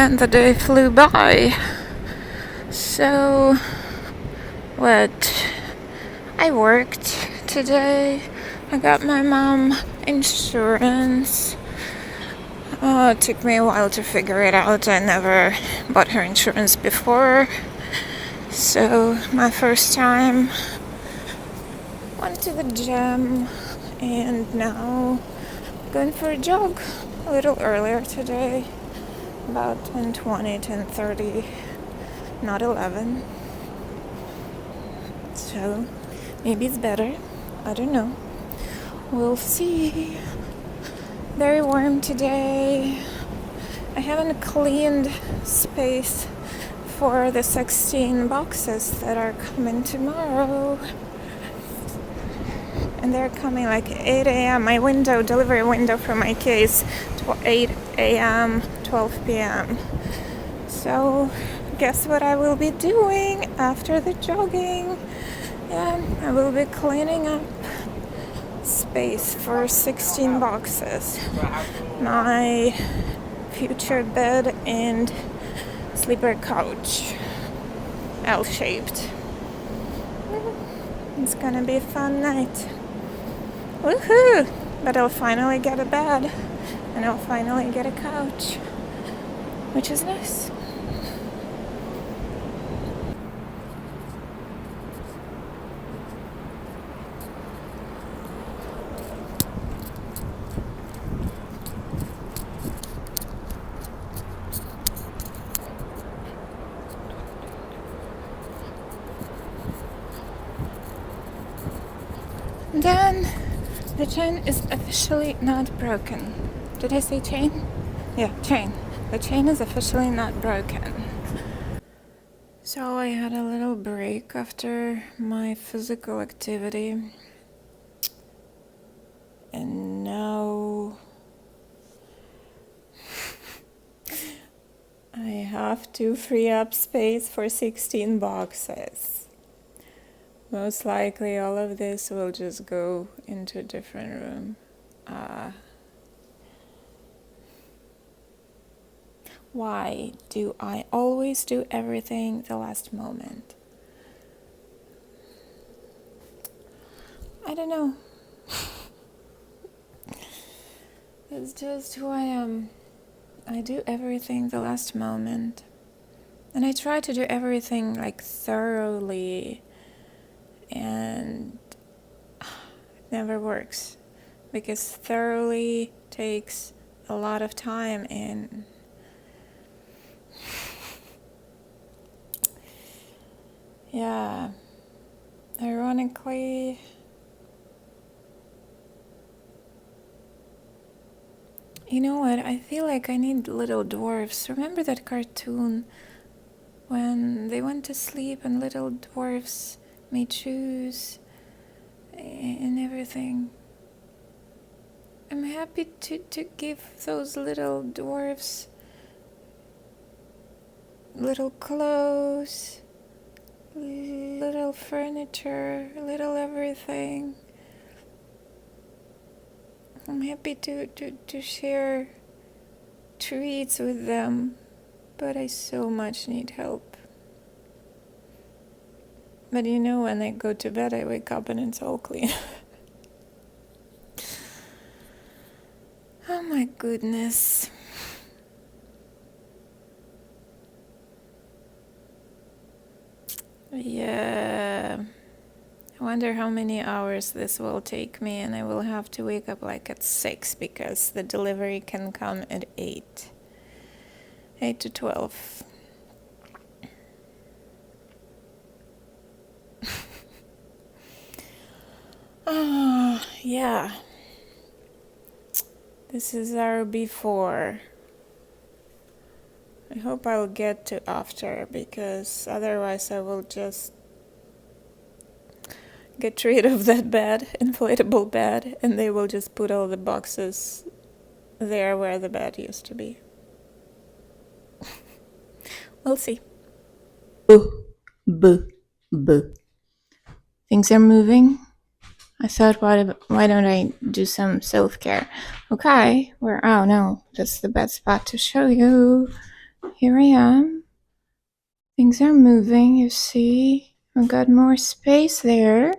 and the day flew by. So, what? I worked today. I got my mom insurance. It took me a while to figure it out. I never bought her insurance before. So, my first time. Went to the gym and now going for a jog a little earlier today. About 10:20, 10:30, not 11. So maybe it's better. I don't know. We'll see. Very warm today. I haven't cleaned space for the 16 boxes that are coming tomorrow. And they're coming like 8 a.m. My delivery window from IKEA is 8 a.m., 12 p.m. So guess what I will be doing after the jogging? Yeah, I will be cleaning up space for 16 boxes. My future bed and sleeper couch, L-shaped. It's gonna be a fun night. Woohoo! But I'll finally get a bed and I'll finally get a couch, which is nice. Then the chain is officially not broken. Did I say chain? Yeah, chain. The chain is officially not broken. So I had a little break after my physical activity. And now I have to free up space for 16 boxes. Most likely all of this will just go into a different room. Why do I always do everything the last moment? I don't know. It's just who I am. I do everything the last moment. And I try to do everything like thoroughly. And it never works. Because thoroughly takes a lot of time and yeah, ironically, you know what, I feel like I need little dwarfs. Remember that cartoon when they went to sleep and little dwarfs made shoes and everything? I'm happy to give those little dwarfs little clothes, little furniture, little everything. I'm happy to share treats with them, but I so much need help. But you know, when I go to bed, I wake up and it's all clean. Oh my goodness. Yeah. I wonder how many hours this will take me, and I will have to wake up like at 6 because the delivery can come at 8. 8 to 12. Yeah. This is our before. I hope I'll get to after, because otherwise I will just get rid of that bed, inflatable bed, and they will just put all the boxes there where the bed used to be. We'll see. Boo, boo, boo. Things are moving. I thought, why don't I do some self-care? Okay, oh no, that's the bad spot to show you. here I am. Things are moving, you see. I've got more space there.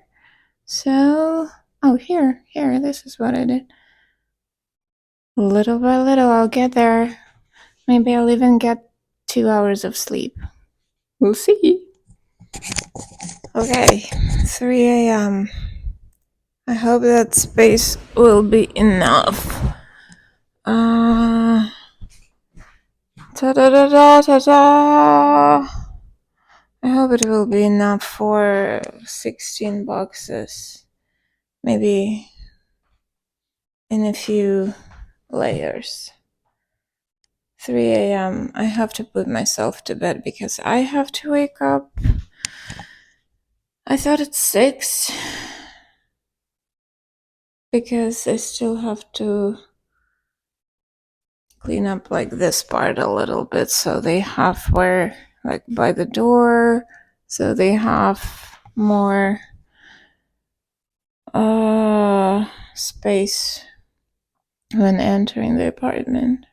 So, oh, here, this is what I did. Little by little, I'll get there. Maybe I'll even get 2 hours of sleep. We'll see. Okay, 3 a.m. I hope that space will be enough. Ta-da-da-da-ta-da! I hope it will be enough for 16 boxes. Maybe in a few layers. 3 a.m. I have to put myself to bed because I have to wake up. I thought it's 6 because I still have to clean up like this part a little bit so they have where, like by the door, so they have more space when entering the apartment.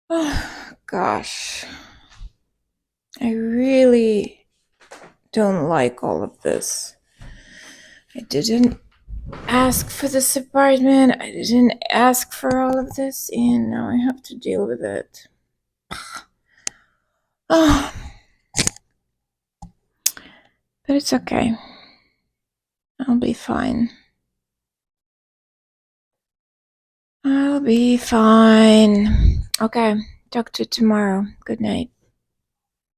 Oh gosh, I really don't like all of this. I didn't ask for this apartment, I didn't ask for all of this, and now I have to deal with it. Oh, but it's okay. I'll be fine. I'll be fine. Okay, talk to you tomorrow. Good night.